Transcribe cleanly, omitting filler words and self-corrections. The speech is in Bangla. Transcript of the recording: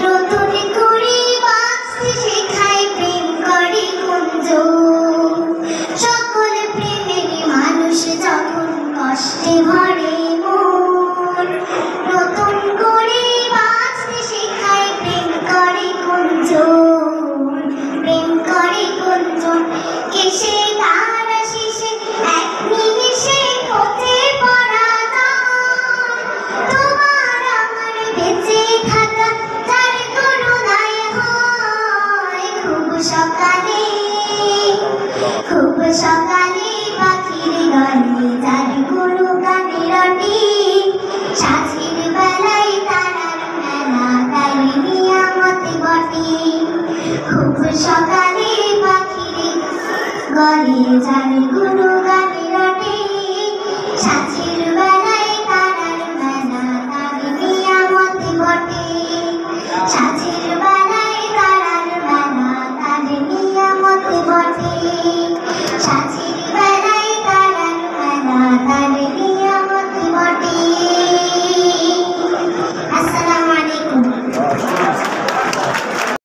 নতুন করে বাঁচতে শেখায় প্রেম করে কুঞ্জ। সকল প্রেমের মানুষ যখন কষ্টে ভরে মন, নতুন করে বাঁচতে শেখায় প্রেম করে কুঞ্জ। প্রেম করে কুঞ্জ কেসে তার শেষে এক নিমিষে হতে পারা যায়। তোমার আমার বেঁচে থাকা তার করুণায় হয়। খুব সকালে পাখির গানে যার কোনো গানে রটে, সাঁঝের বেলায় তারার মেলা তার নিয়ামত বটে। খুব সকালে পাখির গলে যার কোনো